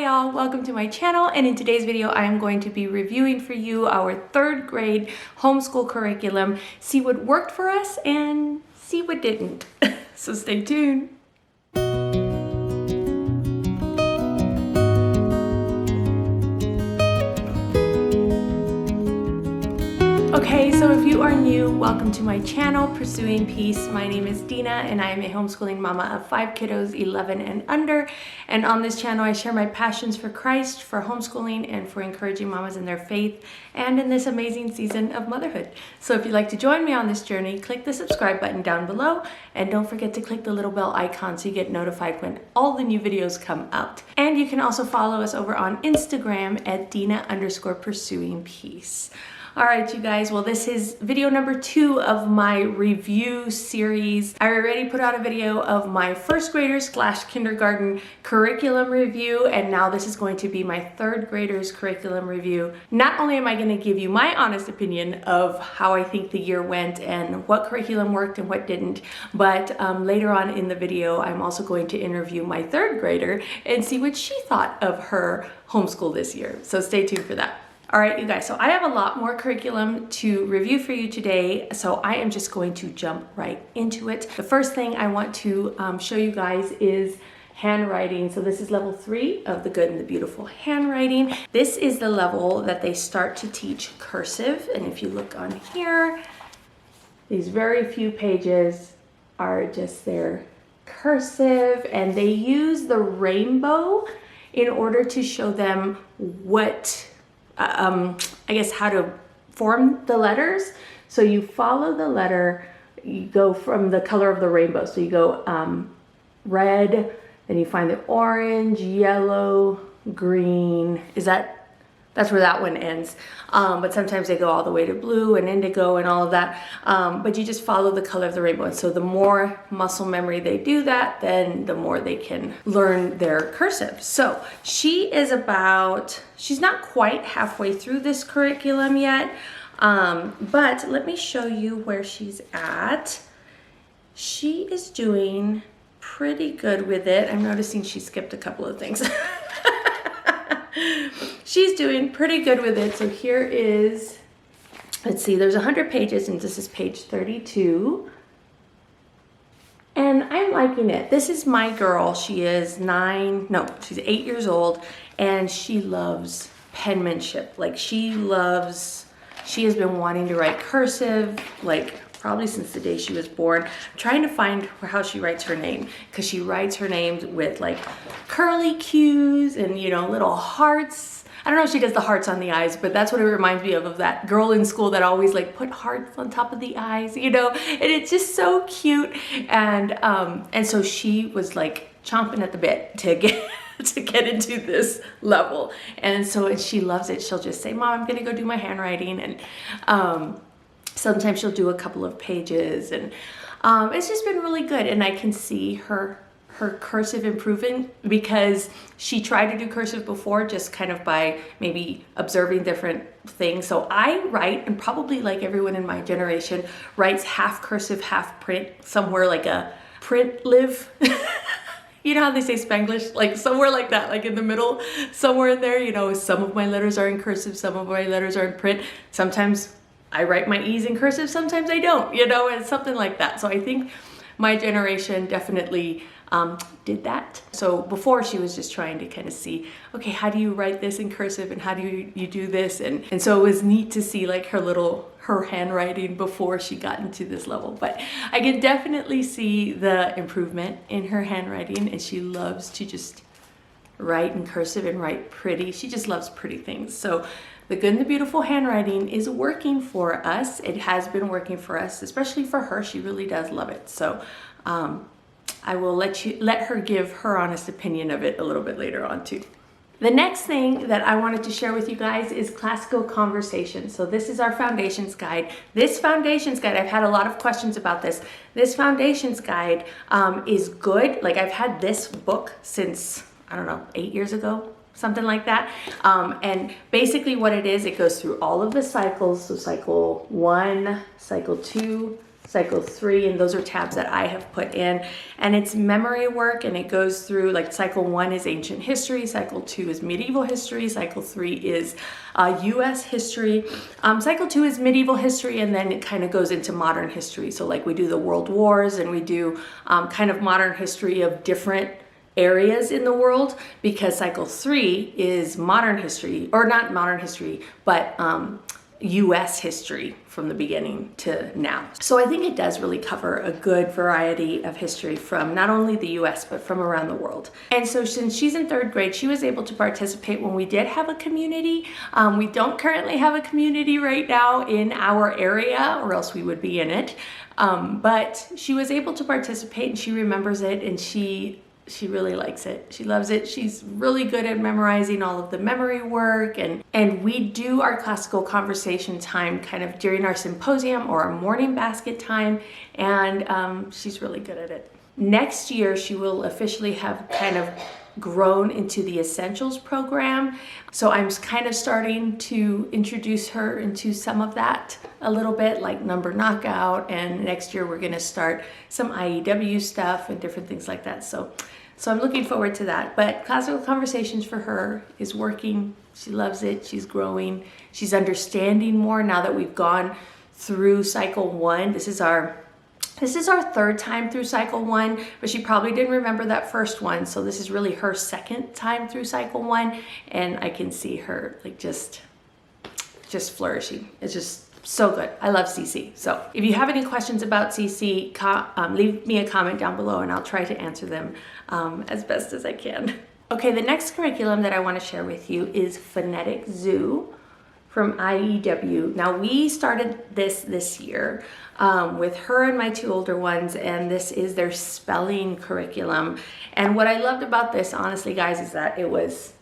Hi y'all, welcome to my channel, and in today's video I am going to be reviewing for you our 3rd grade homeschool curriculum, see what worked for us and see what didn't. So stay tuned. Okay, so if you are new, welcome to my channel, Pursuing Peace. My name is Dina and I am a homeschooling mama of 5 kiddos, 11 and under. And on this channel, I share my passions for Christ, for homeschooling, and for encouraging mamas in their faith and in this amazing season of motherhood. So if you'd like to join me on this journey, click the subscribe button down below and don't forget to click the little bell icon so you get notified when all the new videos come out. And you can also follow us over on Instagram at Dina_Pursuing Peace. All right, you guys, well, this is video number 2 of my review series. I already put out a video of my 1st graders / kindergarten curriculum review, and now this is going to be my 3rd graders curriculum review. Not only am I going to give you my honest opinion of how I think the year went and what curriculum worked and what didn't, but later on in the video, I'm also going to interview my 3rd grader and see what she thought of her homeschool this year. So stay tuned for that. All right, you guys, so I have a lot more curriculum to review for you today, so I am just going to jump right into it. The first thing I want to show you guys is handwriting. So this is level 3 of the Good and the Beautiful handwriting. This is the level that they start to teach cursive, and if you look on here, these very few pages are just their cursive, and they use the rainbow in order to show them what I guess how to form the letters. So you follow the letter, you go from the color of the rainbow. So you go red, then you find the orange, yellow, green. That's where that one ends. But sometimes they go all the way to blue and indigo and all of that. But you just follow the color of the rainbow. And so the more muscle memory they do that, then the more they can learn their cursive. So she's not quite halfway through this curriculum yet. But let me show you where she's at. She is doing pretty good with it. I'm noticing she skipped a couple of things. She's doing pretty good with it. So here is, let's see, there's 100 pages and this is page 32. And I'm liking it. This is my girl. She is she's 8 years old and she loves penmanship. Like she has been wanting to write cursive, like probably since the day she was born. I'm trying to find how she writes her name, because she writes her name with like curly Q's and, you know, little hearts. I don't know if she does the hearts on the eyes, but that's what it reminds me of that girl in school that always like put hearts on top of the eyes, you know, and it's just so cute. And so she was like chomping at the bit to get into this level. And so she loves it. She'll just say, Mom, I'm gonna go do my handwriting. And sometimes she'll do a couple of pages, and it's just been really good. And I can see her cursive improving, because she tried to do cursive before just kind of by maybe observing different things. So I write, and probably like everyone in my generation writes half cursive, half print, somewhere like a print live. You know how they say Spanglish? Like somewhere like that, like in the middle, somewhere in there, you know, some of my letters are in cursive, some of my letters are in print. Sometimes I write my E's in cursive, sometimes I don't, you know, and something like that. So I think my generation definitely did that. So before, she was just trying to kind of see, okay, how do you write this in cursive and how do you do this? And so it was neat to see like her handwriting before she got into this level. But I can definitely see the improvement in her handwriting, and she loves to just write in cursive and write pretty. She just loves pretty things. So the Good and the Beautiful handwriting is working for us. It has been working for us, especially for her. She really does love it. So I will let her give her honest opinion of it a little bit later on too. The next thing that I wanted to share with you guys is classical conversation. So this is our foundations guide. This foundations guide, I've had a lot of questions about this. This foundations guide is good. Like I've had this book since, I don't know, 8 years ago, something like that. And basically what it is, it goes through all of the cycles. So cycle 1, cycle 2, cycle 3, and those are tabs that I have put in, and it's memory work, and it goes through, like, cycle 1 is ancient history, cycle 2 is medieval history, cycle 3 is US history, cycle 2 is medieval history, and then it kind of goes into modern history. So like we do the world wars, and we do kind of modern history of different areas in the world, because cycle 3 is modern history, or not modern history, but US history from the beginning to now. So I think it does really cover a good variety of history from not only the US, but from around the world. And so since she's in 3rd grade, she was able to participate when we did have a community. We don't currently have a community right now in our area, or else we would be in it. But she was able to participate, and she remembers it, and she really likes it. She loves it. She's really good at memorizing all of the memory work, and we do our classical conversation time kind of during our symposium or our morning basket time, and she's really good at it. Next year, she will officially have kind of grown into the Essentials program. So I'm kind of starting to introduce her into some of that a little bit, like number knockout, and next year we're gonna start some IEW stuff and different things like that. So I'm looking forward to that. But classical conversations for her is working. She loves it. She's growing. She's understanding more now that we've gone through cycle 1. This is our 3rd time through cycle 1, but she probably didn't remember that first one. So this is really her 2nd time through cycle 1, and I can see her like just flourishing. It's just so good. I love CC. So if you have any questions about CC, leave me a comment down below, and I'll try to answer them as best as I can. Okay, the next curriculum that I want to share with you is Phonetic Zoo from IEW. Now, we started this year with her and my 2 older ones, and this is their spelling curriculum. And what I loved about this, honestly, guys, is that it was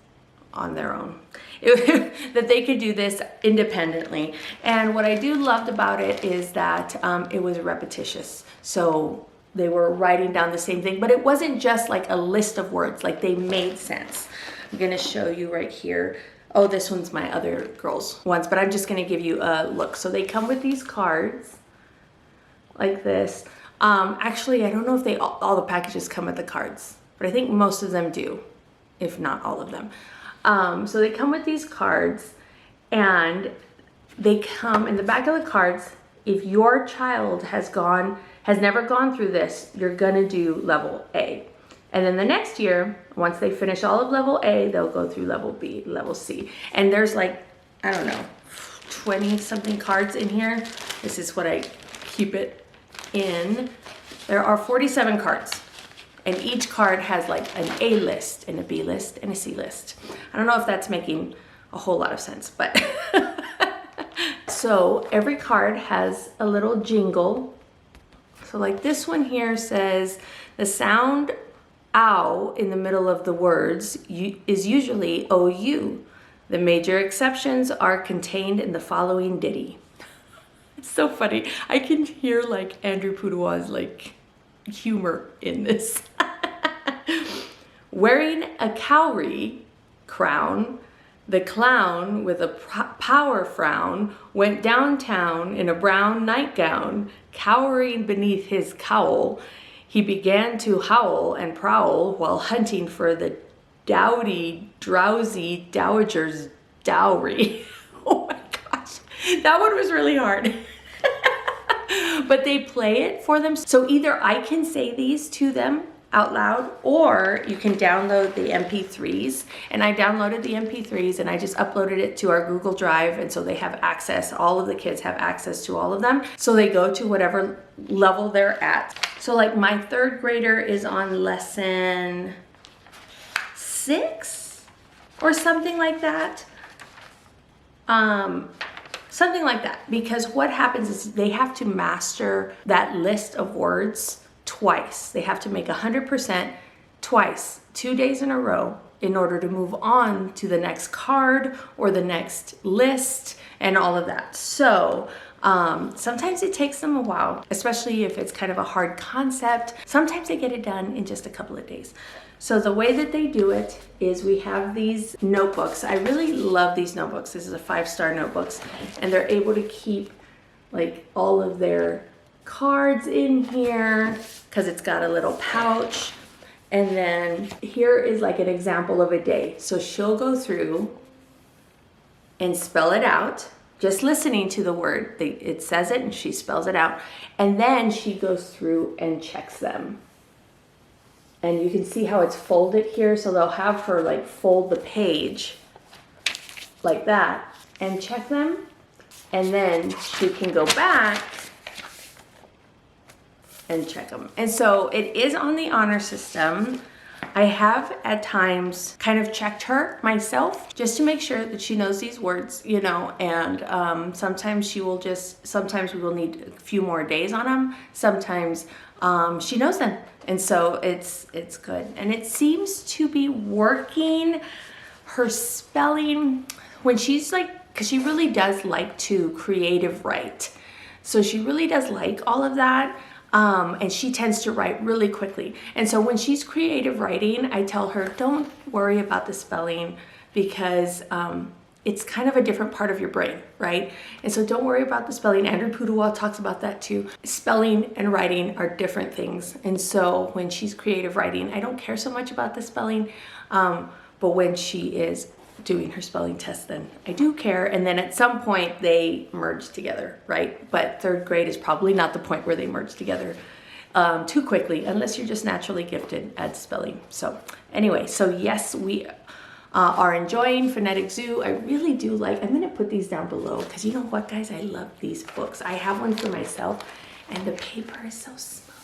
on their own. That they could do this independently. And what I loved about it is that it was repetitious. So they were writing down the same thing, but it wasn't just like a list of words, like they made sense. I'm gonna show you right here. Oh, this one's my other girls' ones, but I'm just gonna give you a look. So they come with these cards like this. Actually, I don't know if all the packages come with the cards, but I think most of them do, if not all of them. So they come with these cards, and they come in the back of the cards. If your child has never gone through this, you're gonna do level A. And then the next year, once they finish all of level A, they'll go through level B, level C. And there's like, I don't know, 20 something cards in here. This is what I keep it in. There are 47 cards. And each card has like an A list and a B list and a C list. I don't know if that's making a whole lot of sense, but so every card has a little jingle. So like this one here says the sound ow in the middle of the words is usually OU. The major exceptions are contained in the following ditty. It's so funny. I can hear like Andrew Pudewa's like humor in this. Wearing a cowrie crown, the clown with a power frown went downtown in a brown nightgown. Cowering beneath his cowl, he began to howl and prowl while hunting for the drowsy dowager's dowry. Oh my gosh, that one was really hard. But they play it for them. So either I can say these to them out loud, or you can download the MP3s. And I downloaded the MP3s and I just uploaded it to our Google Drive. And so they have access, all of the kids have access to all of them. So they go to whatever level they're at. So like my 3rd grader is on lesson 6 or something like that. Something like that, because what happens is they have to master that list of words twice. They have to make 100% twice, 2 days in a row, in order to move on to the next card or the next list and all of that. So sometimes it takes them a while, especially if it's kind of a hard concept. Sometimes they get it done in just a couple of days. So the way that they do it is we have these notebooks. I really love these notebooks. This is a 5-star notebooks, and they're able to keep like all of their cards in here because it's got a little pouch. And then here is like an example of a day. So she'll go through and spell it out, just listening to the word. It says it and she spells it out. And then she goes through and checks them. And you can see how it's folded here. So they'll have her like fold the page like that and check them. And then she can go back and check them. And so it is on the honor system. I have at times kind of checked her myself just to make sure that she knows these words, you know, and sometimes we will need a few more days on them. Sometimes she knows them. And so it's good. And it seems to be working. Her spelling, when she's like, because she really does like to creative write. So she really does like all of that. And she tends to write really quickly. And so when she's creative writing, I tell her, don't worry about the spelling because it's kind of a different part of your brain, right? And so don't worry about the spelling. Andrew Puduwal talks about that too. Spelling and writing are different things. And so when she's creative writing, I don't care so much about the spelling. But when she is doing her spelling test, then I do care. And then at some point they merge together, right? But third grade is probably not the point where they merge together too quickly, unless you're just naturally gifted at spelling. So anyway, so yes, we are enjoying Phonetic Zoo. I really do like, I'm gonna put these down below because you know what, guys, I love these books. I have one for myself and the paper is so smooth.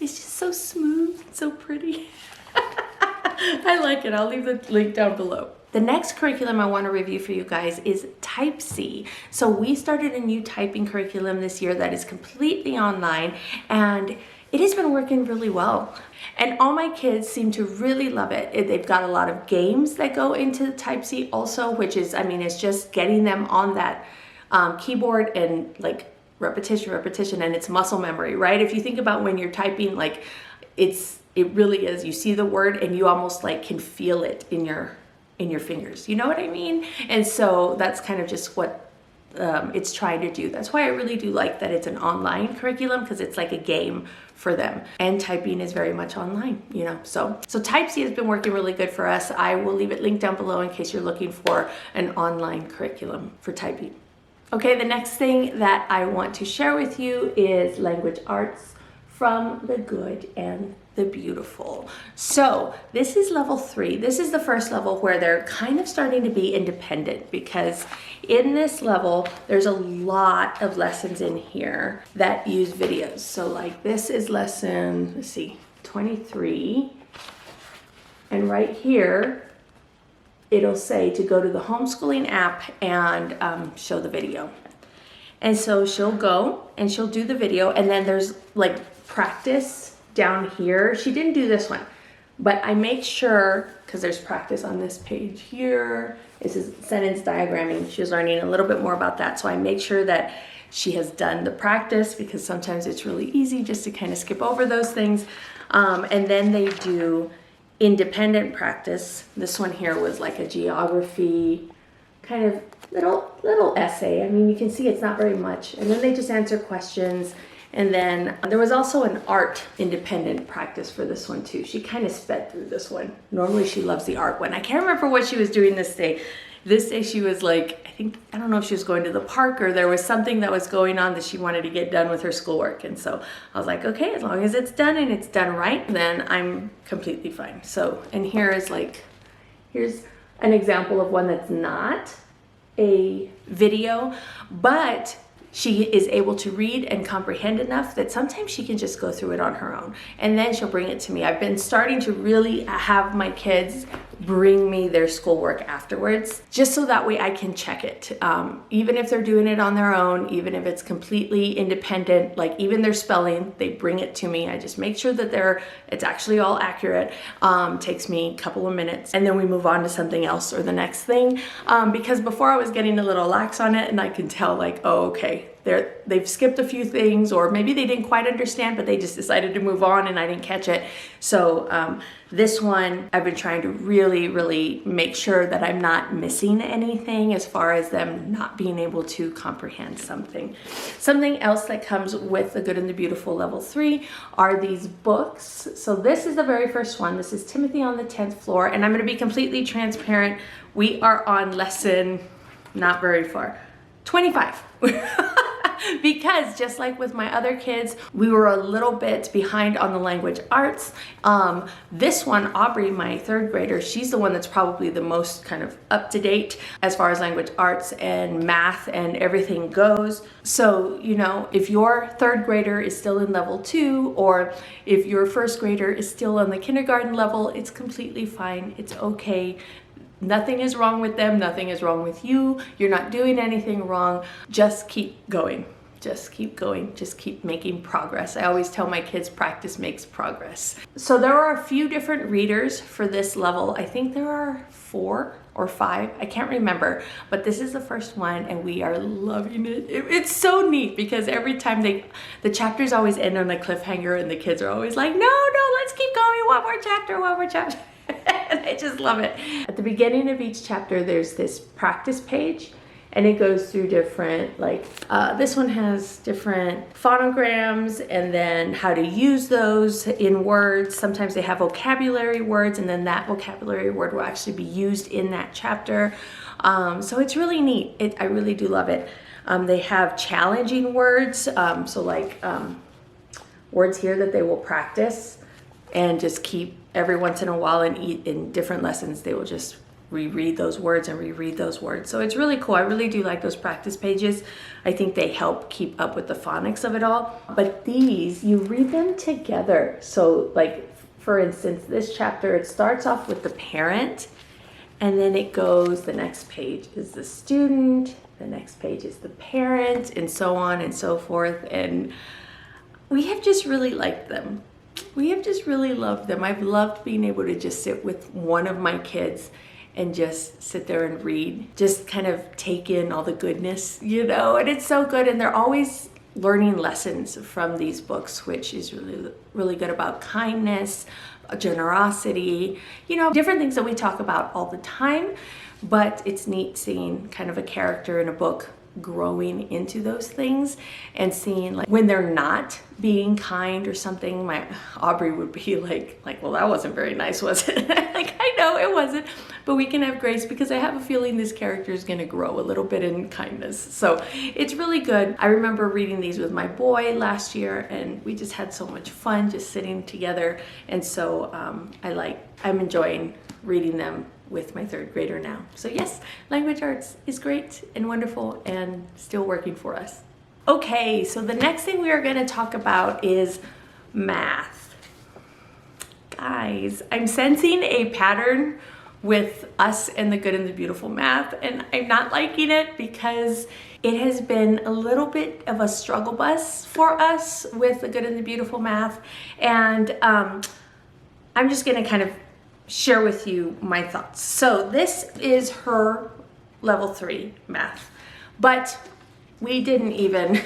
It's just so smooth, so pretty. I like it. I'll leave the link down below. The next curriculum I want to review for you guys is Type C. So we started a new typing curriculum this year that is completely online and it has been working really well. And all my kids seem to really love it. They've got a lot of games that go into Type C also, which is, I mean, it's just getting them on that keyboard and like repetition, and it's muscle memory, right? If you think about when you're typing, like it really is, you see the word and you almost like can feel it in your fingers. You know what I mean? And so that's kind of just what it's trying to do. That's why I really do like that it's an online curriculum because it's like a game for them. And typing is very much online, you know. So Type C has been working really good for us. I will leave it linked down below in case you're looking for an online curriculum for typing. Okay, the next thing that I want to share with you is language arts from the good and the beautiful. So this is level 3. This is the first level where they're kind of starting to be independent because in this level, there's a lot of lessons in here that use videos. So like this is lesson, let's see, 23. And right here, it'll say to go to the homeschooling app and show the video. And so she'll go and she'll do the video, and then there's like practice down here. She didn't do this one, but I make sure, because there's practice on this page here. This is sentence diagramming. She was learning a little bit more about that. So I make sure that she has done the practice because sometimes it's really easy just to kind of skip over those things. And then they do independent practice. This one here was like a geography kind of little essay. I mean, you can see it's not very much. And then they just answer questions. And then there was also an art independent practice for this one too. She kind of sped through this one. Normally she loves the art one. I can't remember what she was doing this day. This day she was like, I don't know if she was going to the park or there was something that was going on that she wanted to get done with her schoolwork. And so I was like, okay, as long as it's done and it's done right, then I'm completely fine. So, and here's an example of one that's not a video, but she is able to read and comprehend enough that sometimes she can just go through it on her own. And then she'll bring it to me. I've been starting to really have my kids bring me their schoolwork afterwards, just so that way I can check it. Even if they're doing it on their own, even if it's completely independent, like even their spelling, they bring it to me. I just make sure that it's actually all accurate. Takes me a couple of minutes, and then we move on to something else or the next thing. Because before I was getting a little lax on it, and I can tell like, oh, okay, they've skipped a few things, or maybe they didn't quite understand, but they just decided to move on and I didn't catch it. So this one, I've been trying to really, really make sure that I'm not missing anything as far as them not being able to comprehend something. Something else that comes with The Good and the Beautiful Level 3 are these books. So this is the very first one. This is Timothy on the 10th Floor, and I'm going to be completely transparent. We are on lesson, not very far, 25. Because just like with my other kids, we were a little bit behind on the language arts. This one, Aubrey, my third grader, she's the one that's probably the most kind of up to date as far as language arts and math and everything goes. So, you know, if your third grader is still in level 2, or if your first grader is still on the kindergarten level, it's completely fine. It's okay. Nothing is wrong with them. Nothing is wrong with you. You're not doing anything wrong. Just keep going. Just keep going. Just keep making progress. I always tell my kids, practice makes progress. So there are a few different readers for this level. I think there are 4 or 5. I can't remember, but this is the first one and we are loving it. It's so neat because every time the chapters always end on a cliffhanger and the kids are always like, no, let's keep going. One more chapter, one more chapter. And I just love it. At the beginning of each chapter, there's this practice page, and it goes through different, this one has different phonograms and then how to use those in words. Sometimes they have vocabulary words, and then that vocabulary word will actually be used in that chapter. So it's really neat. I really do love it. They have challenging words, words here that they will practice and just keep every once in a while, and in different lessons they will just reread those words and reread those words. So it's really cool. I really do like those practice pages. I think they help keep up with the phonics of it all. But these, you read them together. So like, for instance, this chapter, it starts off with the parent, and then it goes, the next page is the student, the next page is the parent, and so on and so forth. And we have just really liked them. We have just really loved them. I've loved being able to just sit with one of my kids and just sit there and read, just kind of take in all the goodness, you know, and it's so good. And they're always learning lessons from these books, which is really, really good, about kindness, generosity, you know, different things that we talk about all the time. But it's neat seeing kind of a character in a book growing into those things and seeing, like, when they're not being kind or something. My Aubrey would be like, well, that wasn't very nice, was it? Like, I know it wasn't, but we can have grace because I have a feeling this character is going to grow a little bit in kindness. So it's really good. I remember reading these with my boy last year, and we just had so much fun just sitting together. And so I'm enjoying reading them with my third grader now. So yes, language arts is great and wonderful and still working for us. Okay, so the next thing we are going to talk about is math. Guys, I'm sensing a pattern with us and The Good and the Beautiful math, and I'm not liking it because it has been a little bit of a struggle bus for us with The Good and the Beautiful math. And I'm just going to kind of share with you my thoughts. So this is her level 3 math, but we didn't even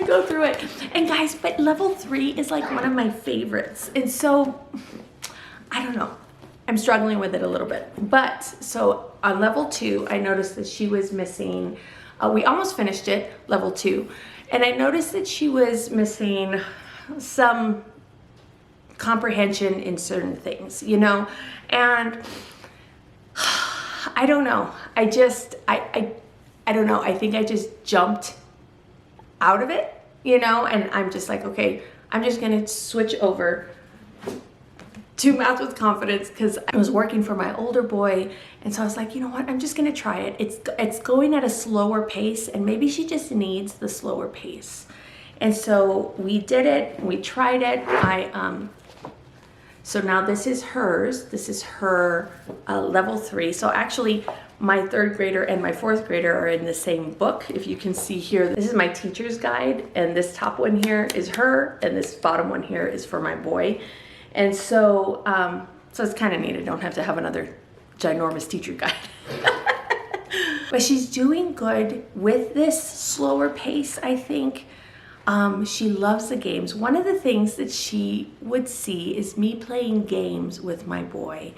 go through it. And guys, but level 3 is like one of my favorites. And so I don't know, I'm struggling with it a little bit. But so on level 2, I noticed that she was missing, we almost finished it, level 2. And I noticed that she was missing some comprehension in certain things, you know, and I don't know. I don't know. I think I just jumped out of it, you know, and I'm just like, okay, I'm just going to switch over to math with confidence because I was working for my older boy. And so I was like, you know what, I'm just going to try it. It's going at a slower pace, and maybe she just needs the slower pace. And so we did it. We tried it. So now this is hers. This is her level 3. So actually my third grader and my fourth grader are in the same book. If you can see here, this is my teacher's guide, and this top one here is her, and this bottom one here is for my boy. And so, so it's kind of neat. I don't have to have another ginormous teacher guide. But she's doing good with this slower pace, I think. She loves the games. One of the things that she would see is me playing games with my boy.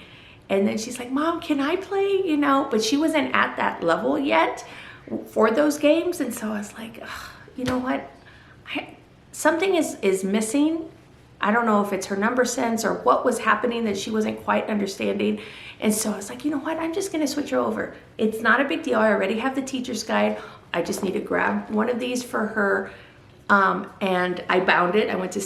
And then she's like, Mom, can I play? You know, but she wasn't at that level yet for those games. And so I was like, you know what? Something is missing. I don't know if it's her number sense or what was happening that she wasn't quite understanding. And so I was like, you know what? I'm just going to switch her over. It's not a big deal. I already have the teacher's guide. I just need to grab one of these for her. And I bound it. I went to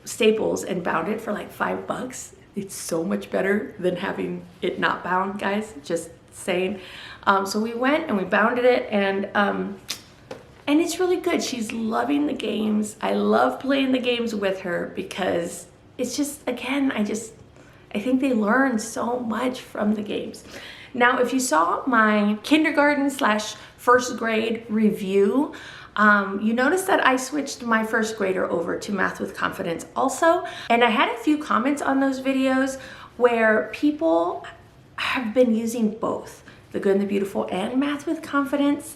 Staples and bound it for like $5. It's so much better than having it not bound, guys. Just saying. So we went and we bounded it, and it's really good. She's loving the games. I love playing the games with her because it's just, again, I think they learn so much from the games. Now, if you saw my kindergarten/first grade review, you notice that I switched my first grader over to Math with Confidence also. And I had a few comments on those videos where people have been using both The Good and the Beautiful and Math with Confidence.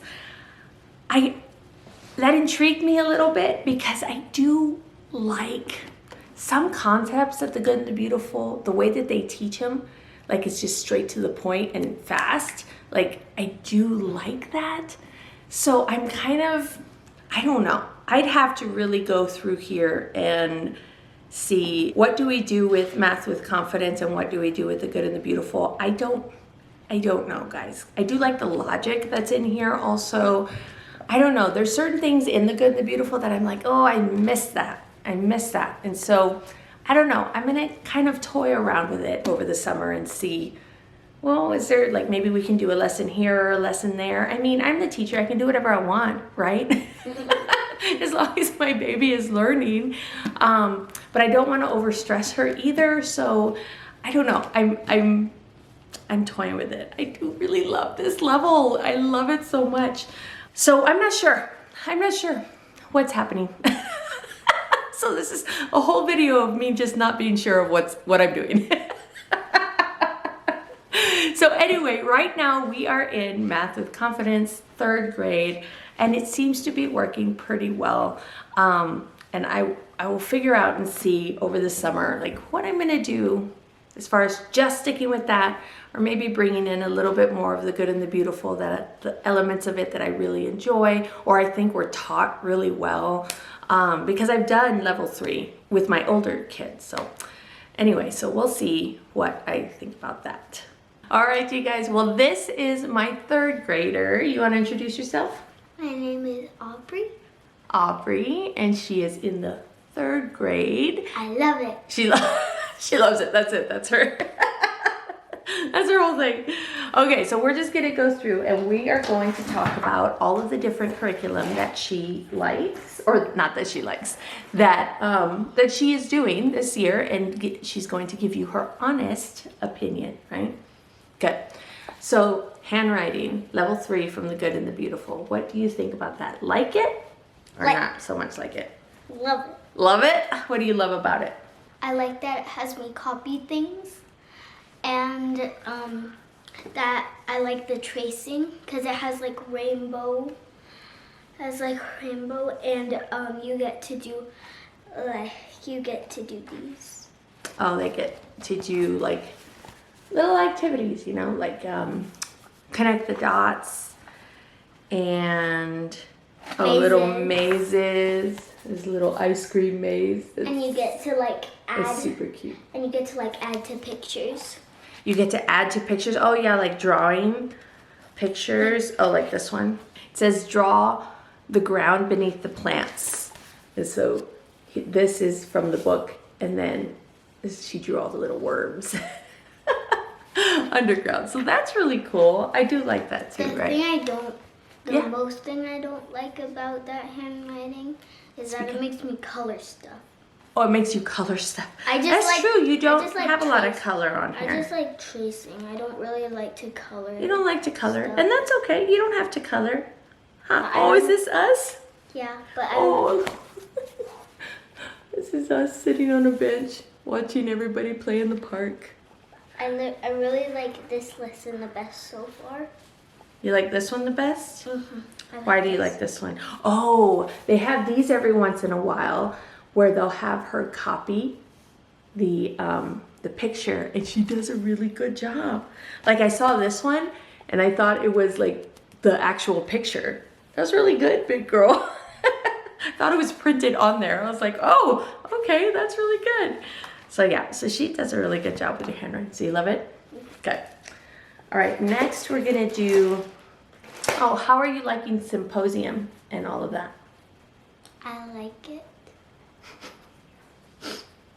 That intrigued me a little bit because I do like some concepts of The Good and the Beautiful, the way that they teach them, like it's just straight to the point and fast. Like I do like that. So I'm kind of, I don't know. I'd have to really go through here and see what do we do with Math with Confidence and what do we do with The Good and the Beautiful. I don't know, guys. I do like the logic that's in here also. I don't know. There's certain things in The Good and the Beautiful that I'm like, oh, I missed that. And so, I don't know. I'm going to kind of toy around with it over the summer and see, well, is there, like, maybe we can do a lesson here or a lesson there. I mean, I'm the teacher. I can do whatever I want, right? As long as my baby is learning. But I don't want to overstress her either. So, I don't know. I'm toying with it. I do really love this level. I love it so much. So I'm not sure what's happening. So this is a whole video of me just not being sure of what I'm doing. So anyway, right now we are in Math with Confidence, 3rd grade, and it seems to be working pretty well. And I will figure out and see over the summer, like what I'm gonna do as far as just sticking with that, or maybe bringing in a little bit more of The Good and the Beautiful, the elements of it that I really enjoy, or I think were taught really well, because I've done level 3 with my older kids. So anyway, so we'll see what I think about that. All right, you guys, well, this is my 3rd grader. You want to introduce yourself? My name is Aubrey. Aubrey, and she is in the 3rd grade. I love it. She loves it. That's it. That's her. That's her whole thing. Okay, so we're just going to go through and we are going to talk about all of the different curriculum that she likes, or not that she likes, that she is doing this year, and she's going to give you her honest opinion, right? Good. So, handwriting, level 3 from The Good and the Beautiful. What do you think about that? Like it or not so much like it? Love it. Love it? What do you love about it? I like that it has me copy things, and that I like the tracing because it has like rainbow. And you get to do these. Oh, they get to do like little activities, you know, like connect the dots and little mazes. There's a little ice cream maze. And you get to like add. It's super cute. And you get to like add to pictures. You get to add to pictures. Oh yeah, like drawing pictures. Oh, like this one. It says draw the ground beneath the plants. And so this is from the book, and then she drew all the little worms underground. So that's really cool. I do like that too, right? The most thing I don't like about that handwriting is that it makes me color stuff. Oh, it makes you color stuff. That's true. You don't have a lot of color on here. I just like tracing. I don't really like to color. You don't like to color, and that's okay. You don't have to color. Huh? Oh, is this us? Yeah, but This is us sitting on a bench watching everybody play in the park. I really like this lesson the best so far. You like this one the best? Mm-hmm. Why do you like this one? Oh, they have these every once in a while where they'll have her copy the picture, and she does a really good job. Like I saw this one and I thought it was like the actual picture. That's really good, big girl. I thought it was printed on there. I was like, oh, okay, that's really good. So yeah, so she does a really good job with your handwriting. So you love it? Good. All right, next we're gonna do, oh, how are you liking symposium and all of that? I like it.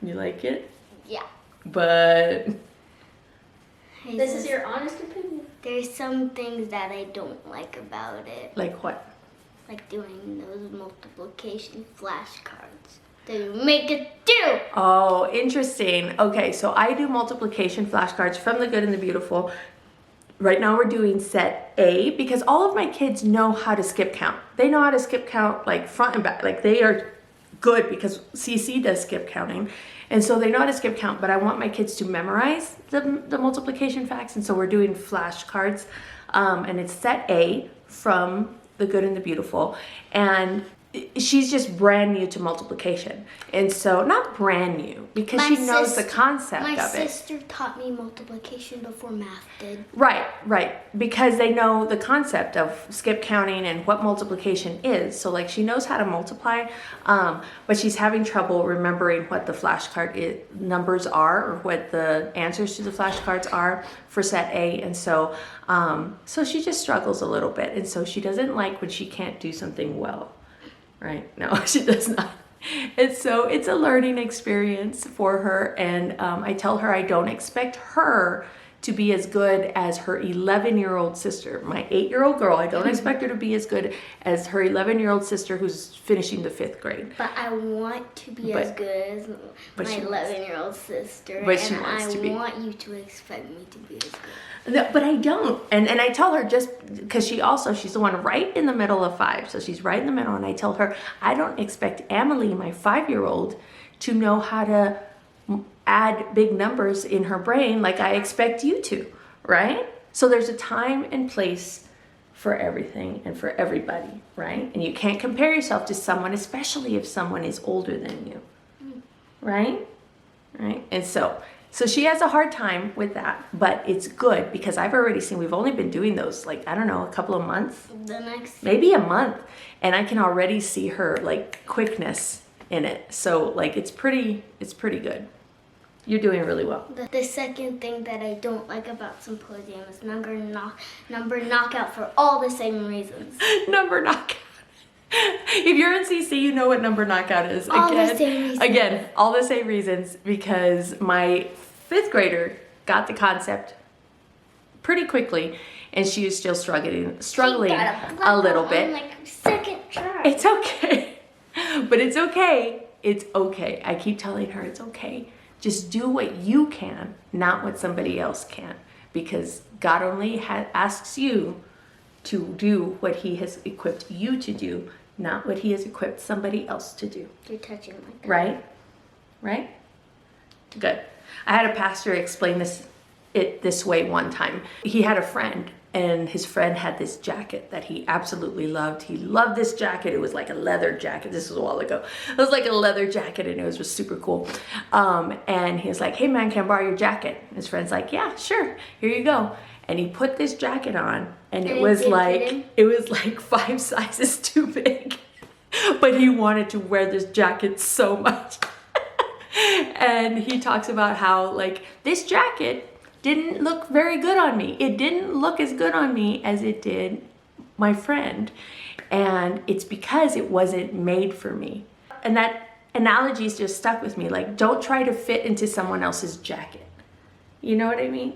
You like it? Yeah. But This is your honest opinion. There's some things that I don't like about it. like what? Like doing those multiplication flashcards. They make it do! Oh, interesting. Okay, so I do multiplication flashcards from the good and the beautiful. Right now we're doing set A because all of my kids know how to skip count. They know how to skip count like front and back. Like they are good because CC does skip counting. And so they know how to skip count, but I want my kids to memorize the multiplication facts. And so we're doing flashcards. And it's set A from the good and the beautiful. And she's just brand new to multiplication. And so, not brand new, because she knows the concept of it. My sister taught me multiplication before math did. Right, because they know the concept of skip counting and what multiplication is. So like she knows how to multiply, but she's having trouble remembering what the flashcard numbers are or what the answers to the flashcards are for set A. And so, so she just struggles a little bit. And so she doesn't like when she can't do something well. Right? No, she does not. And so it's a learning experience for her. And I tell her I don't expect her to be as good as her 11-year-old sister. My 8-year-old girl, I don't expect her to be as good as her 11-year-old sister who's finishing the 5th grade. But I want to be as good as my 11-year-old sister. But she wants to be. I want you to expect me to be as good. No, but I don't. And I tell her just because she's the one right in the middle of 5. So she's right in the middle. And I tell her, I don't expect Amelie, my 5-year-old, to know how to add big numbers in her brain like I expect you to, right? So there's a time and place for everything and for everybody, right? And you can't compare yourself to someone, especially if someone is older than you, right? Right? And so she has a hard time with that, but it's good because I've already seen, we've only been doing those like, I don't know, a couple of months, maybe a month. And I can already see her like quickness in it. So like, it's pretty good. You're doing really well. The second thing that I don't like about symposium is number knockout for all the same reasons. Number knockout. If you're in CC, you know what number knockout is. All the same reasons. Again, all the same reasons, because my 5th grader got the concept pretty quickly, and she is still struggling a little bit. Like second try. It's okay, but it's okay. It's okay. I keep telling her it's okay. Just do what you can, not what somebody else can, because God only asks you to do what He has equipped you to do, not what He has equipped somebody else to do. You're touching my gut. Right? Right? Good. I had a pastor explain this way one time. He had a friend, and his friend had this jacket that he absolutely loved. He loved this jacket. It was like a leather jacket. This was a while ago. It was like a leather jacket, and it was just super cool. And he was like, "Hey man, can I borrow your jacket?" And his friend's like, "Yeah, sure. Here you go." And he put this jacket on, and it was like 5 sizes too big. But he wanted to wear this jacket so much. And he talks about how like this jacket didn't look very good on me. It didn't look as good on me as it did my friend. And it's because it wasn't made for me. And that analogy's just stuck with me. Like, don't try to fit into someone else's jacket. You know what I mean?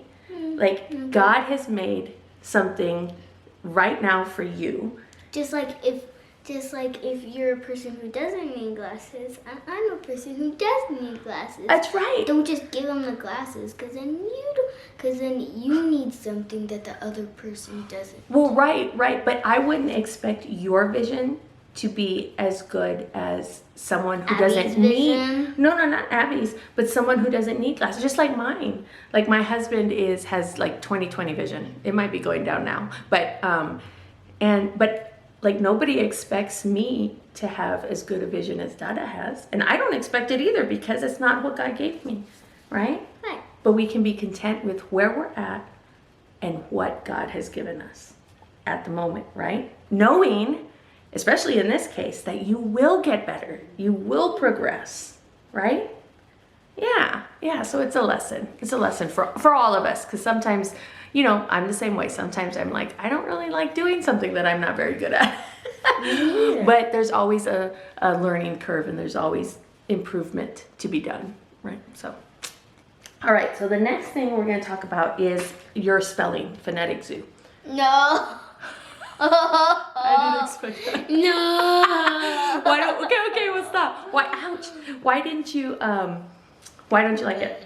Like, God has made something right now for you. Just like if you're a person who doesn't need glasses, I'm a person who does need glasses. That's right. Don't just give them the glasses, because then you need something that the other person doesn't. Well, right. But I wouldn't expect your vision to be as good as someone who Abby's doesn't need, vision. no, not Abby's, but someone who doesn't need glasses, just like mine. Like my husband has like 20/20 vision. It might be going down now, but like nobody expects me to have as good a vision as Dada has, and I don't expect it either because it's not what God gave me, right? Right. But we can be content with where we're at and what God has given us at the moment, right? Knowing, especially in this case, that you will get better, you will progress, right? Yeah, so it's a lesson. It's a lesson for all of us, because sometimes, you know, I'm the same way. Sometimes I'm like, I don't really like doing something that I'm not very good at. But there's always a learning curve, and there's always improvement to be done, right? So, all right, so the next thing we're going to talk about is your spelling, phonetic zoo. No. I didn't expect that. No. Okay, we'll stop. Why, ouch. Why don't you like it?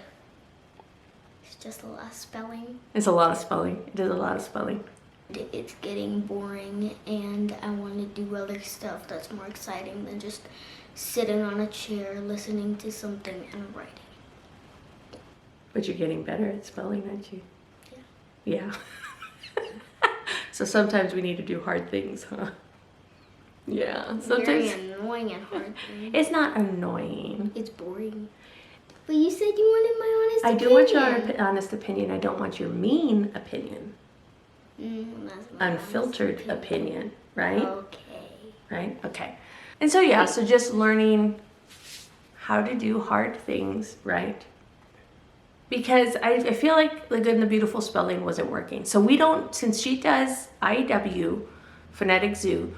It's just a lot of spelling. It's a lot of spelling. It is a lot of spelling. It's getting boring, and I want to do other stuff that's more exciting than just sitting on a chair listening to something and writing. But you're getting better at spelling, aren't you? Yeah. Yeah. So sometimes we need to do hard things, huh? Yeah. Sometimes Very annoying and hard things. it's not annoying. It's boring. But you said you wanted my honest I opinion. do want your honest opinion. I don't want your mean opinion. That's my Unfiltered honest opinion, right? Okay. Right? Okay. And so yeah, so just learning how to do hard things, right? Because I feel like the good and the beautiful spelling wasn't working. So we don't, since she does IEW, Phonetic Zoo,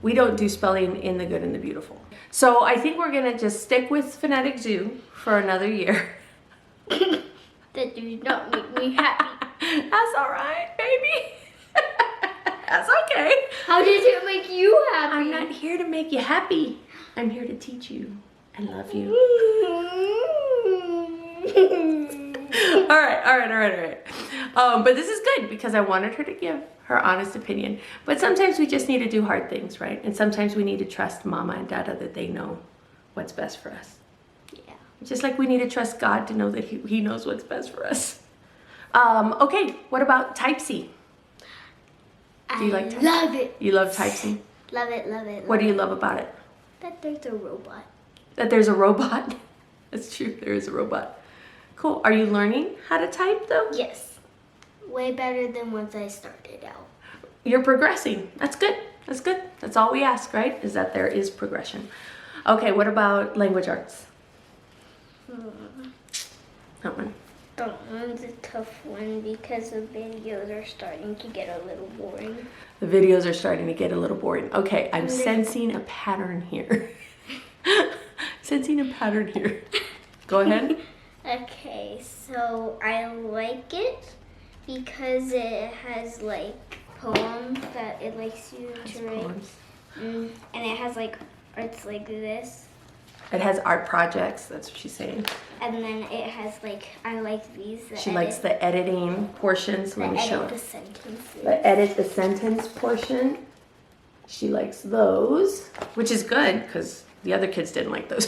we don't do spelling in the good and the beautiful. So I think we're gonna just stick with Phonetic Zoo for another year. That does not make me happy. That's all right, baby. That's okay. How does it make you happy? I'm not here to make you happy. I'm here to teach you and love you. All right. But this is good because I wanted her to give her honest opinion. But sometimes we just need to do hard things, right? And sometimes we need to trust Mama and Dada that they know what's best for us. Yeah. Just like we need to trust God to know that He knows what's best for us. Okay, what about Type C? Do you like Type C? Love it. You love Type C? Love it. What do you love about it? That there's a robot. That there's a robot? That's true, there is a robot. Cool. Are you learning how to type though? Yes. Way better than once I started out. You're progressing. That's good. That's good. That's all we ask, right? Is that there is progression. Okay, what about language arts? That one. That one's a tough one because the videos are starting to get a little boring. The videos are starting to get a little boring. Okay, I'm sensing a pattern here. Sensing a pattern here. Go ahead. Okay, so I like it because it has like poems that it likes you to write. And it has like arts like this. It has art projects, that's what she's saying. And then it has like, I like these. She likes the editing portions. Let me show edit her. the sentences. The edit the sentence portion. She likes those, which is good because the other kids didn't like those.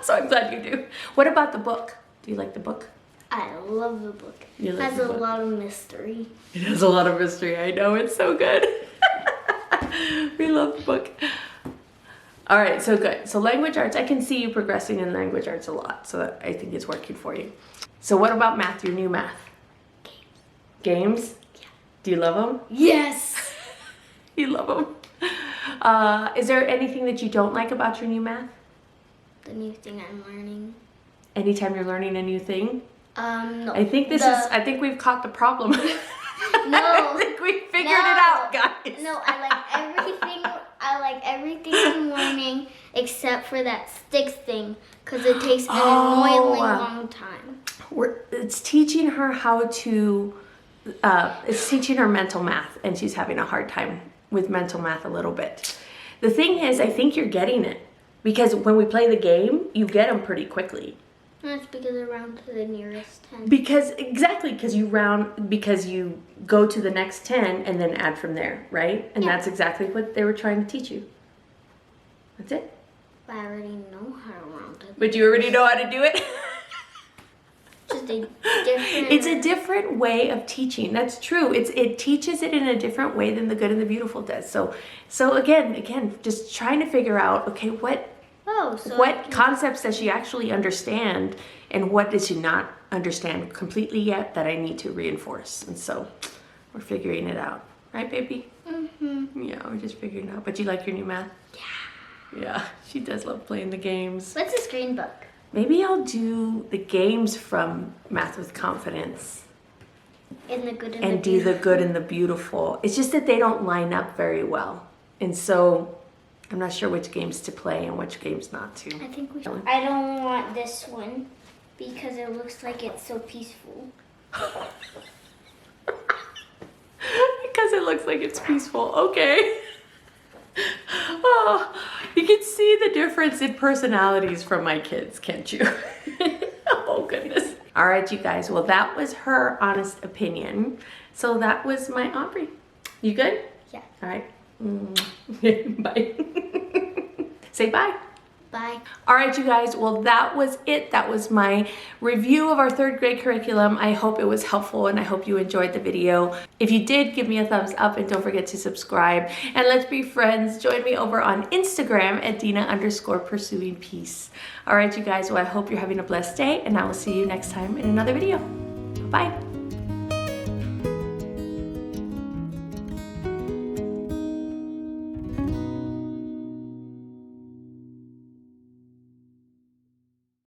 So I'm glad you do. What about the book? Do you like the book? I love the book. You It like has the a book? lot of mystery. It has a lot of mystery. I know, it's so good. We love the book. All right, so good. So language arts, I can see you progressing in language arts a lot. So I think it's working for you. So what about math, your new math? Games? Yeah. Do you love them? Yes! You love them. Is there anything that you don't like about your new math? The new thing I'm learning. Anytime you're learning a new thing? No. I think I think we've caught the problem. No. I think we figured it out, guys. No, I like everything I'm learning except for that sticks thing because it takes an annoyingly long time. It's teaching her how to, it's teaching her mental math, and she's having a hard time with mental math a little bit. The thing is, I think you're getting it because when we play the game, you get them pretty quickly. That's because I round to the nearest 10. Because you go to the next 10 and then add from there, right? And Yeah. that's exactly what they were trying to teach you. That's it. But I already know how to round it. But you already know how to do it? Just a different... It's a different way of teaching. That's true. It teaches it in a different way than the Good and the Beautiful does. So again, just trying to figure out, okay, what concepts does she actually understand, and what does she not understand completely yet that I need to reinforce? And so we're figuring it out. Right, baby? Mm-hmm. Yeah, we're just figuring it out. But you like your new math? Yeah. Yeah, she does love playing the games. What's this green book? Maybe I'll do the games from Math with Confidence. In the Good And do the Good and the Beautiful. It's just that they don't line up very well. And so I'm not sure which games to play and which games not to. I think we should. I don't want this one because it looks like it's so peaceful. Because it looks like it's peaceful. Okay. Oh, you can see the difference in personalities from my kids, can't you? Oh, goodness. All right, you guys. Well, that was her honest opinion. So that was my Aubrey. You good? Yeah. All right. Bye. Say bye. Bye. All right, you guys. Well, that was it. That was my review of our 3rd grade curriculum. I hope it was helpful and I hope you enjoyed the video. If you did, give me a thumbs up and don't forget to subscribe. And let's be friends. Join me over on Instagram at Dina_pursuing peace. All right, you guys. Well, I hope you're having a blessed day and I will see you next time in another video. Bye.